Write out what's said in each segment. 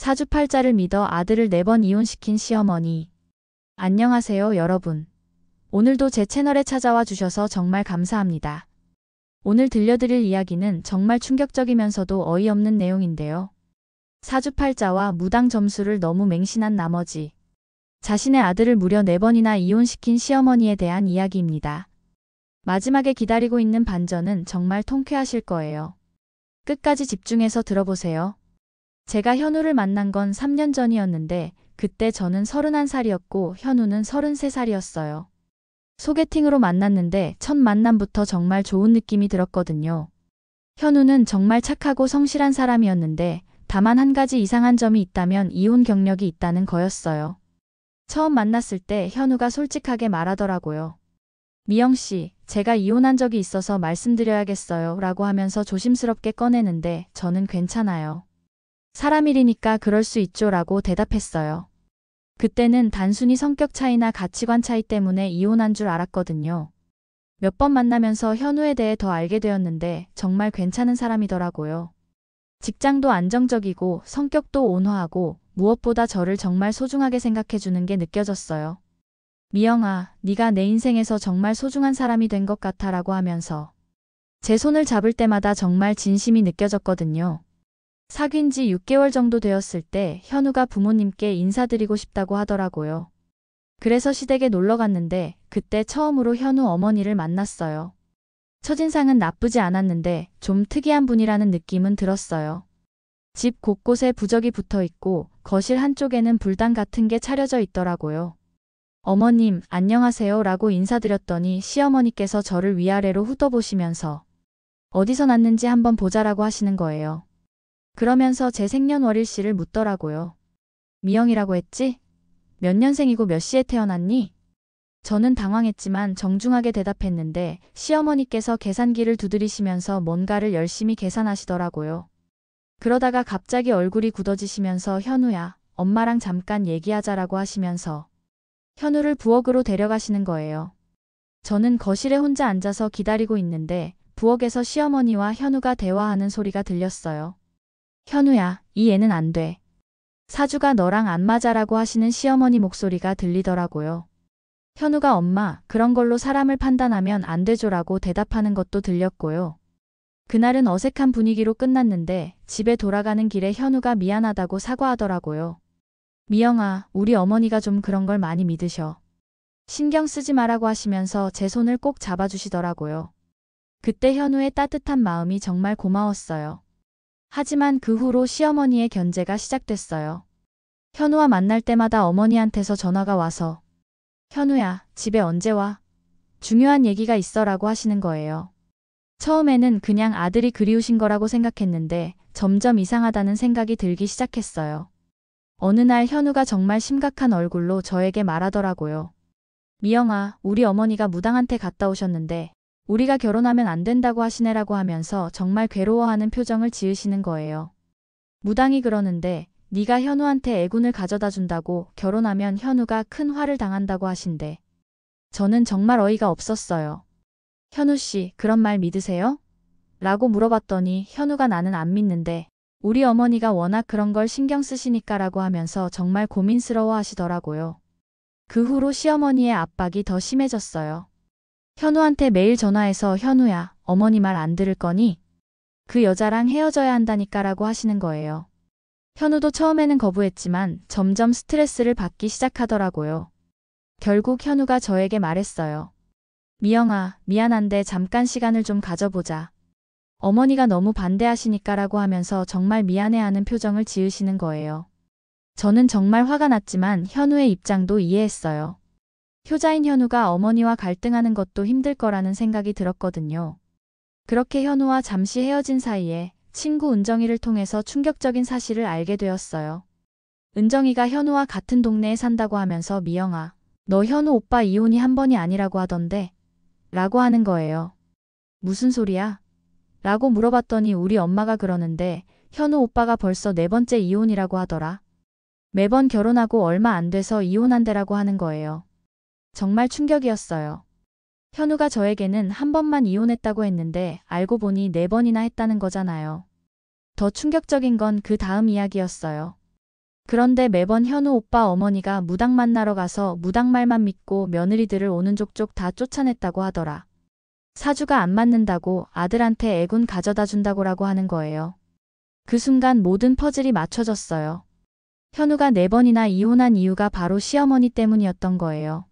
사주팔자를 믿어 아들을 4번 이혼시킨 시어머니. 안녕하세요, 여러분. 오늘도 제 채널에 찾아와 주셔서 정말 감사합니다. 오늘 들려드릴 이야기는 정말 충격적이면서도 어이없는 내용인데요. 사주팔자와 무당 점수를 너무 맹신한 나머지 자신의 아들을 무려 4번이나 이혼시킨 시어머니에 대한 이야기입니다. 마지막에 기다리고 있는 반전은 정말 통쾌하실 거예요. 끝까지 집중해서 들어보세요. 제가 현우를 만난 건 3년 전이었는데 그때 저는 31살이었고 현우는 33살이었어요. 소개팅으로 만났는데 첫 만남부터 정말 좋은 느낌이 들었거든요. 현우는 정말 착하고 성실한 사람이었는데 다만 한 가지 이상한 점이 있다면 이혼 경력이 있다는 거였어요. 처음 만났을 때 현우가 솔직하게 말하더라고요. 미영씨, 제가 이혼한 적이 있어서 말씀드려야겠어요 라고 하면서 조심스럽게 꺼내는데 저는 괜찮아요. 사람 일이니까 그럴 수 있죠 라고 대답했어요. 그때는 단순히 성격 차이나 가치관 차이 때문에 이혼한 줄 알았거든요. 몇 번 만나면서 현우에 대해 더 알게 되었는데 정말 괜찮은 사람이더라고요. 직장도 안정적이고 성격도 온화하고 무엇보다 저를 정말 소중하게 생각해주는 게 느껴졌어요. 미영아, 네가 내 인생에서 정말 소중한 사람이 된 것 같아 라고 하면서 제 손을 잡을 때마다 정말 진심이 느껴졌거든요. 사귄 지 6개월 정도 되었을 때 현우가 부모님께 인사드리고 싶다고 하더라고요. 그래서 시댁에 놀러 갔는데 그때 처음으로 현우 어머니를 만났어요. 첫인상은 나쁘지 않았는데 좀 특이한 분이라는 느낌은 들었어요. 집 곳곳에 부적이 붙어 있고 거실 한쪽에는 불단 같은 게 차려져 있더라고요. 어머님, 안녕하세요 라고 인사드렸더니 시어머니께서 저를 위아래로 훑어보시면서 어디서 났는지 한번 보자라고 하시는 거예요. 그러면서 제 생년월일씨를 묻더라고요. 미영이라고 했지? 몇 년생이고 몇 시에 태어났니? 저는 당황했지만 정중하게 대답했는데 시어머니께서 계산기를 두드리시면서 뭔가를 열심히 계산하시더라고요. 그러다가 갑자기 얼굴이 굳어지시면서 현우야, 엄마랑 잠깐 얘기하자라고 하시면서 현우를 부엌으로 데려가시는 거예요. 저는 거실에 혼자 앉아서 기다리고 있는데 부엌에서 시어머니와 현우가 대화하는 소리가 들렸어요. 현우야, 이 애는 안 돼. 사주가 너랑 안 맞아라고 하시는 시어머니 목소리가 들리더라고요. 현우가 엄마, 그런 걸로 사람을 판단하면 안 되죠라고 대답하는 것도 들렸고요. 그날은 어색한 분위기로 끝났는데 집에 돌아가는 길에 현우가 미안하다고 사과하더라고요. 미영아, 우리 어머니가 좀 그런 걸 많이 믿으셔. 신경 쓰지 마라고 하시면서 제 손을 꼭 잡아주시더라고요. 그때 현우의 따뜻한 마음이 정말 고마웠어요. 하지만 그 후로 시어머니의 견제가 시작됐어요. 현우와 만날 때마다 어머니한테서 전화가 와서 현우야, 집에 언제 와? 중요한 얘기가 있어 라고 하시는 거예요. 처음에는 그냥 아들이 그리우신 거라고 생각했는데 점점 이상하다는 생각이 들기 시작했어요. 어느 날 현우가 정말 심각한 얼굴로 저에게 말하더라고요. 미영아, 우리 어머니가 무당한테 갔다 오셨는데 우리가 결혼하면 안 된다고 하시네라고 하면서 정말 괴로워하는 표정을 지으시는 거예요. 무당이 그러는데 네가 현우한테 애군을 가져다 준다고 결혼하면 현우가 큰 화를 당한다고 하신대. 저는 정말 어이가 없었어요. 현우 씨, 그런 말 믿으세요? 라고 물어봤더니 현우가 나는 안 믿는데 우리 어머니가 워낙 그런 걸 신경 쓰시니까 라고 하면서 정말 고민스러워 하시더라고요. 그 후로 시어머니의 압박이 더 심해졌어요. 현우한테 매일 전화해서 현우야, 어머니 말 안 들을 거니? 그 여자랑 헤어져야 한다니까 라고 하시는 거예요. 현우도 처음에는 거부했지만 점점 스트레스를 받기 시작하더라고요. 결국 현우가 저에게 말했어요. 미영아, 미안한데 잠깐 시간을 좀 가져보자. 어머니가 너무 반대하시니까 라고 하면서 정말 미안해하는 표정을 지으시는 거예요. 저는 정말 화가 났지만 현우의 입장도 이해했어요. 효자인 현우가 어머니와 갈등하는 것도 힘들 거라는 생각이 들었거든요. 그렇게 현우와 잠시 헤어진 사이에 친구 은정이를 통해서 충격적인 사실을 알게 되었어요. 은정이가 현우와 같은 동네에 산다고 하면서 미영아, 너 현우 오빠 이혼이 한 번이 아니라고 하던데? 라고 하는 거예요. 무슨 소리야? 라고 물어봤더니 우리 엄마가 그러는데 현우 오빠가 벌써 4번째 이혼이라고 하더라. 매번 결혼하고 얼마 안 돼서 이혼한대라고 하는 거예요. 정말 충격이었어요. 현우가 저에게는 한 번만 이혼했다고 했는데 알고 보니 4번이나 했다는 거잖아요. 더 충격적인 건 그 다음 이야기였어요. 그런데 매번 현우 오빠 어머니가 무당 만나러 가서 무당 말만 믿고 며느리들을 오는 족족 다 쫓아냈다고 하더라. 사주가 안 맞는다고 아들한테 애군 가져다 준다고라고 하는 거예요. 그 순간 모든 퍼즐이 맞춰졌어요. 현우가 4번이나 이혼한 이유가 바로 시어머니 때문이었던 거예요.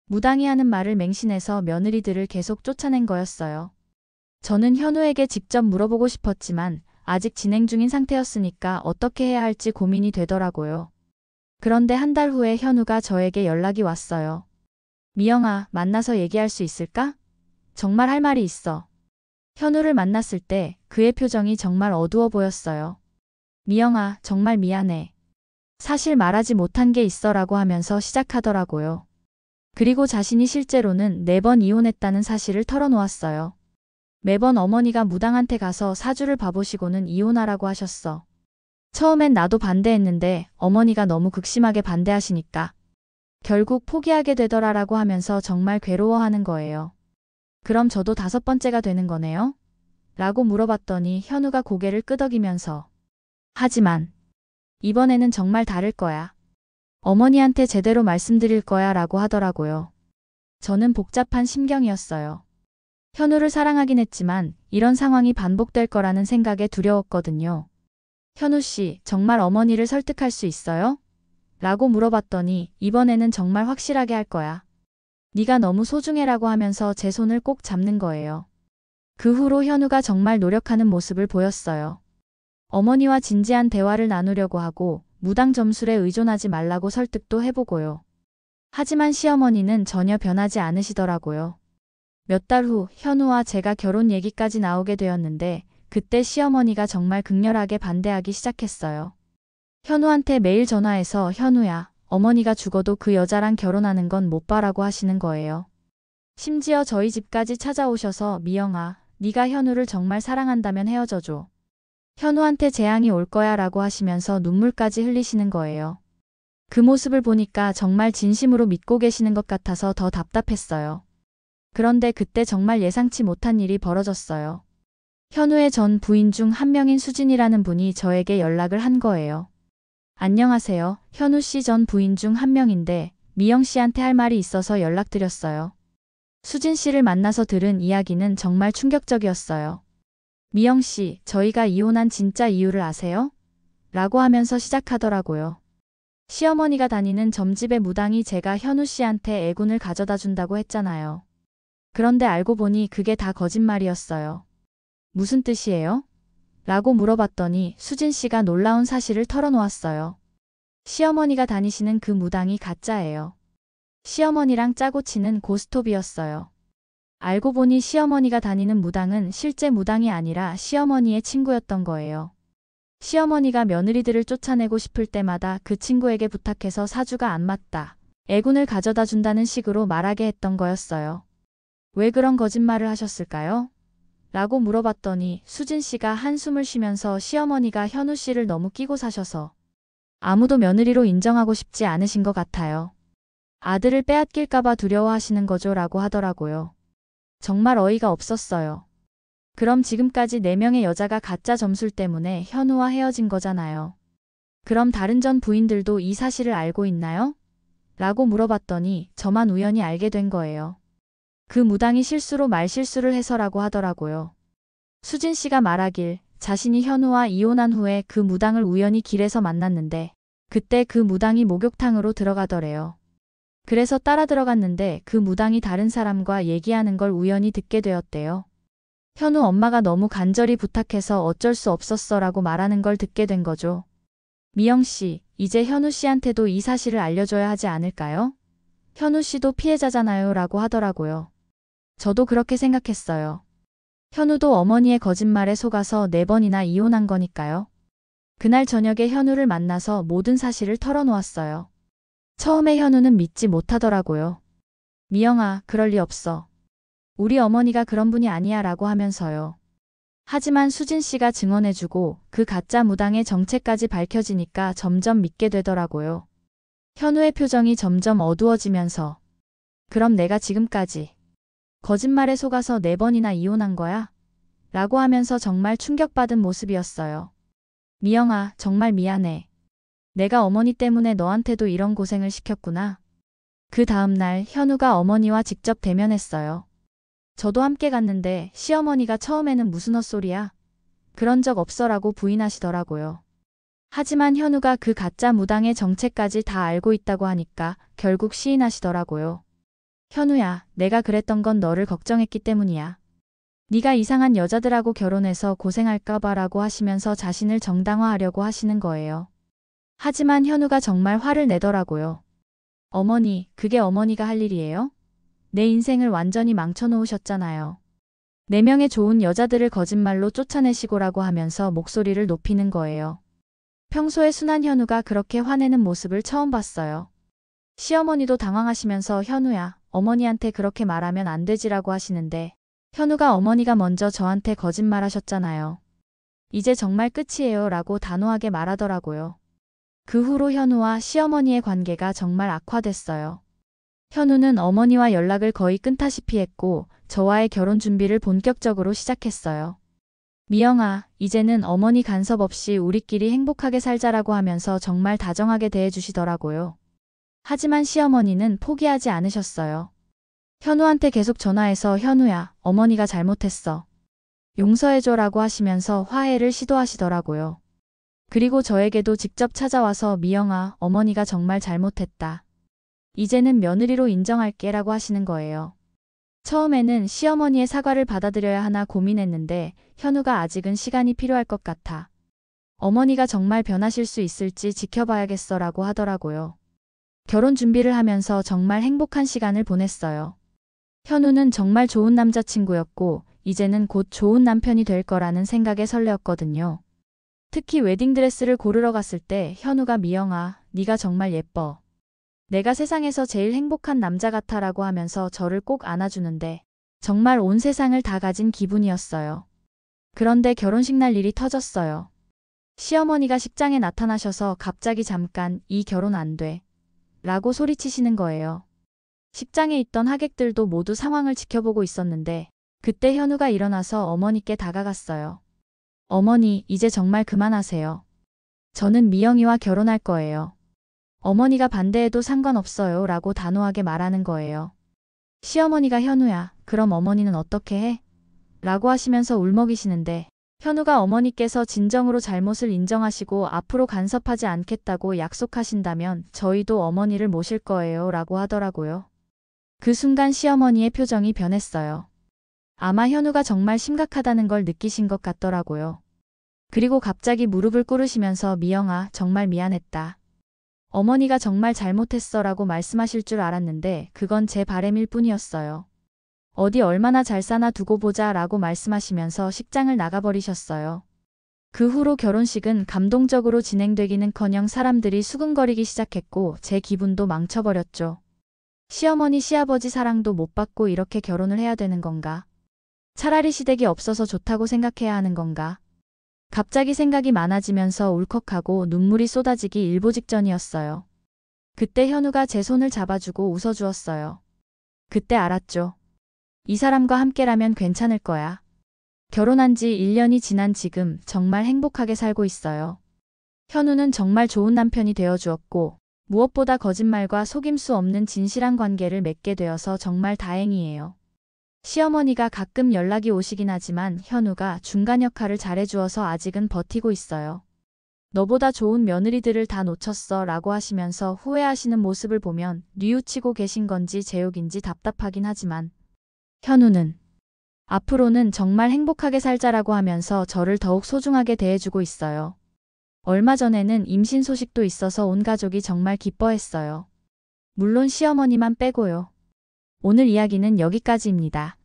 무당이 하는 말을 맹신해서 며느리들을 계속 쫓아낸 거였어요. 저는 현우에게 직접 물어보고 싶었지만 아직 진행 중인 상태였으니까 어떻게 해야 할지 고민이 되더라고요. 그런데 한 달 후에 현우가 저에게 연락이 왔어요. 미영아, 만나서 얘기할 수 있을까? 정말 할 말이 있어. 현우를 만났을 때 그의 표정이 정말 어두워 보였어요. 미영아, 정말 미안해. 사실 말하지 못한 게 있어라고 하면서 시작하더라고요. 그리고 자신이 실제로는 4번 이혼했다는 사실을 털어놓았어요. 매번 어머니가 무당한테 가서 사주를 봐보시고는 이혼하라고 하셨어. 처음엔 나도 반대했는데 어머니가 너무 극심하게 반대하시니까 결국 포기하게 되더라라고 하면서 정말 괴로워하는 거예요. 그럼 저도 5번째가 되는 거네요? 라고 물어봤더니 현우가 고개를 끄덕이면서 하지만 이번에는 정말 다를 거야. 어머니한테 제대로 말씀드릴 거야 라고 하더라고요. 저는 복잡한 심경이었어요. 현우를 사랑하긴 했지만 이런 상황이 반복될 거라는 생각에 두려웠거든요. 현우 씨, 정말 어머니를 설득할 수 있어요? 라고 물어봤더니 이번에는 정말 확실하게 할 거야. 네가 너무 소중해라고 하면서 제 손을 꼭 잡는 거예요. 그 후로 현우가 정말 노력하는 모습을 보였어요. 어머니와 진지한 대화를 나누려고 하고 무당 점술에 의존하지 말라고 설득도 해보고요. 하지만 시어머니는 전혀 변하지 않으시더라고요. 몇 달 후 현우와 제가 결혼 얘기까지 나오게 되었는데 그때 시어머니가 정말 극렬하게 반대하기 시작했어요. 현우한테 매일 전화해서 현우야, 어머니가 죽어도 그 여자랑 결혼하는 건 못 봐라고 하시는 거예요. 심지어 저희 집까지 찾아오셔서 미영아, 네가 현우를 정말 사랑한다면 헤어져줘. 현우한테 재앙이 올 거야 라고 하시면서 눈물까지 흘리시는 거예요. 그 모습을 보니까 정말 진심으로 믿고 계시는 것 같아서 더 답답했어요. 그런데 그때 정말 예상치 못한 일이 벌어졌어요. 현우의 전 부인 중 한 명인 수진이라는 분이 저에게 연락을 한 거예요. 안녕하세요. 현우 씨 전 부인 중 한 명인데 미영 씨한테 할 말이 있어서 연락드렸어요. 수진 씨를 만나서 들은 이야기는 정말 충격적이었어요. 미영 씨, 저희가 이혼한 진짜 이유를 아세요? 라고 하면서 시작하더라고요. 시어머니가 다니는 점집의 무당이 제가 현우 씨한테 애군을 가져다 준다고 했잖아요. 그런데 알고 보니 그게 다 거짓말이었어요. 무슨 뜻이에요? 라고 물어봤더니 수진 씨가 놀라운 사실을 털어놓았어요. 시어머니가 다니시는 그 무당이 가짜예요. 시어머니랑 짜고 치는 고스톱이었어요. 알고 보니 시어머니가 다니는 무당은 실제 무당이 아니라 시어머니의 친구였던 거예요. 시어머니가 며느리들을 쫓아내고 싶을 때마다 그 친구에게 부탁해서 사주가 안 맞다. 애군을 가져다 준다는 식으로 말하게 했던 거였어요. 왜 그런 거짓말을 하셨을까요? 라고 물어봤더니 수진 씨가 한숨을 쉬면서 시어머니가 현우 씨를 너무 끼고 사셔서 아무도 며느리로 인정하고 싶지 않으신 것 같아요. 아들을 빼앗길까봐 두려워하시는 거죠 라고 하더라고요. 정말 어이가 없었어요. 그럼 지금까지 4명의 여자가 가짜 점술 때문에 현우와 헤어진 거잖아요. 그럼 다른 전 부인들도 이 사실을 알고 있나요? 라고 물어봤더니 저만 우연히 알게 된 거예요. 그 무당이 실수로 말실수를 해서라고 하더라고요. 수진 씨가 말하길 자신이 현우와 이혼한 후에 그 무당을 우연히 길에서 만났는데 그때 그 무당이 목욕탕으로 들어가더래요. 그래서 따라 들어갔는데 그 무당이 다른 사람과 얘기하는 걸 우연히 듣게 되었대요. 현우 엄마가 너무 간절히 부탁해서 어쩔 수 없었어라고 말하는 걸 듣게 된 거죠. 미영 씨, 이제 현우 씨한테도 이 사실을 알려줘야 하지 않을까요? 현우 씨도 피해자잖아요 라고 하더라고요. 저도 그렇게 생각했어요. 현우도 어머니의 거짓말에 속아서 4번이나 이혼한 거니까요. 그날 저녁에 현우를 만나서 모든 사실을 털어놓았어요. 처음에 현우는 믿지 못하더라고요. 미영아, 그럴 리 없어. 우리 어머니가 그런 분이 아니야 라고 하면서요. 하지만 수진 씨가 증언해주고 그 가짜 무당의 정체까지 밝혀지니까 점점 믿게 되더라고요. 현우의 표정이 점점 어두워지면서 그럼 내가 지금까지 거짓말에 속아서 4번이나 이혼한 거야? 라고 하면서 정말 충격받은 모습이었어요. 미영아, 정말 미안해. 내가 어머니 때문에 너한테도 이런 고생을 시켰구나. 그 다음날 현우가 어머니와 직접 대면했어요. 저도 함께 갔는데 시어머니가 처음에는 무슨 헛소리야? 그런 적 없어라고 부인하시더라고요. 하지만 현우가 그 가짜 무당의 정체까지 다 알고 있다고 하니까 결국 시인하시더라고요. 현우야, 내가 그랬던 건 너를 걱정했기 때문이야. 네가 이상한 여자들하고 결혼해서 고생할까봐라고 하시면서 자신을 정당화하려고 하시는 거예요. 하지만 현우가 정말 화를 내더라고요. 어머니, 그게 어머니가 할 일이에요? 내 인생을 완전히 망쳐놓으셨잖아요. 4명의 좋은 여자들을 거짓말로 쫓아내시고라고 하면서 목소리를 높이는 거예요. 평소에 순한 현우가 그렇게 화내는 모습을 처음 봤어요. 시어머니도 당황하시면서 현우야, 어머니한테 그렇게 말하면 안 되지라고 하시는데 현우가 어머니가 먼저 저한테 거짓말하셨잖아요. 이제 정말 끝이에요 라고 단호하게 말하더라고요. 그 후로 현우와 시어머니의 관계가 정말 악화됐어요. 현우는 어머니와 연락을 거의 끊다시피 했고 저와의 결혼 준비를 본격적으로 시작했어요. 미영아, 이제는 어머니 간섭 없이 우리끼리 행복하게 살자라고 하면서 정말 다정하게 대해주시더라고요. 하지만 시어머니는 포기하지 않으셨어요. 현우한테 계속 전화해서 현우야, 어머니가 잘못했어. 용서해줘라고 하시면서 화해를 시도하시더라고요. 그리고 저에게도 직접 찾아와서 미영아, 어머니가 정말 잘못했다. 이제는 며느리로 인정할게 라고 하시는 거예요. 처음에는 시어머니의 사과를 받아들여야 하나 고민했는데 현우가 아직은 시간이 필요할 것 같아. 어머니가 정말 변하실 수 있을지 지켜봐야겠어 라고 하더라고요. 결혼 준비를 하면서 정말 행복한 시간을 보냈어요. 현우는 정말 좋은 남자친구였고 이제는 곧 좋은 남편이 될 거라는 생각에 설레었거든요. 특히 웨딩드레스를 고르러 갔을 때 현우가 미영아, 네가 정말 예뻐. 내가 세상에서 제일 행복한 남자 같아라고 하면서 저를 꼭 안아주는데 정말 온 세상을 다 가진 기분이었어요. 그런데 결혼식 날 일이 터졌어요. 시어머니가 식장에 나타나셔서 갑자기 잠깐 이 결혼 안 돼. 라고 소리치시는 거예요. 식장에 있던 하객들도 모두 상황을 지켜보고 있었는데 그때 현우가 일어나서 어머니께 다가갔어요. 어머니, 이제 정말 그만하세요. 저는 미영이와 결혼할 거예요. 어머니가 반대해도 상관없어요 라고 단호하게 말하는 거예요. 시어머니가 현우야, 그럼 어머니는 어떻게 해? 라고 하시면서 울먹이시는데 현우가 어머니께서 진정으로 잘못을 인정하시고 앞으로 간섭하지 않겠다고 약속하신다면 저희도 어머니를 모실 거예요 라고 하더라고요. 그 순간 시어머니의 표정이 변했어요. 아마 현우가 정말 심각하다는 걸 느끼신 것 같더라고요. 그리고 갑자기 무릎을 꿇으시면서 미영아, 정말 미안했다. 어머니가 정말 잘못했어 라고 말씀하실 줄 알았는데 그건 제 바램일 뿐이었어요. 어디 얼마나 잘 사나 두고 보자 라고 말씀하시면서 식장을 나가버리셨어요. 그 후로 결혼식은 감동적으로 진행되기는커녕 사람들이 수근거리기 시작했고 제 기분도 망쳐버렸죠. 시어머니 시아버지 사랑도 못 받고 이렇게 결혼을 해야 되는 건가? 차라리 시댁이 없어서 좋다고 생각해야 하는 건가? 갑자기 생각이 많아지면서 울컥하고 눈물이 쏟아지기 일보 직전이었어요. 그때 현우가 제 손을 잡아주고 웃어주었어요. 그때 알았죠. 이 사람과 함께라면 괜찮을 거야. 결혼한 지 1년이 지난 지금 정말 행복하게 살고 있어요. 현우는 정말 좋은 남편이 되어주었고 무엇보다 거짓말과 속임수 없는 진실한 관계를 맺게 되어서 정말 다행이에요. 시어머니가 가끔 연락이 오시긴 하지만 현우가 중간 역할을 잘해주어서 아직은 버티고 있어요. 너보다 좋은 며느리들을 다 놓쳤어 라고 하시면서 후회하시는 모습을 보면 뉘우치고 계신 건지 제욕인지 답답하긴 하지만 현우는 앞으로는 정말 행복하게 살자라고 하면서 저를 더욱 소중하게 대해주고 있어요. 얼마 전에는 임신 소식도 있어서 온 가족이 정말 기뻐했어요. 물론 시어머니만 빼고요. 오늘 이야기는 여기까지입니다.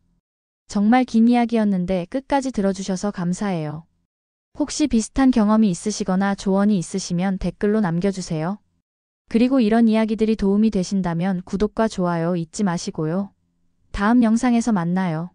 정말 긴 이야기였는데 끝까지 들어주셔서 감사해요. 혹시 비슷한 경험이 있으시거나 조언이 있으시면 댓글로 남겨주세요. 그리고 이런 이야기들이 도움이 되신다면 구독과 좋아요 잊지 마시고요. 다음 영상에서 만나요.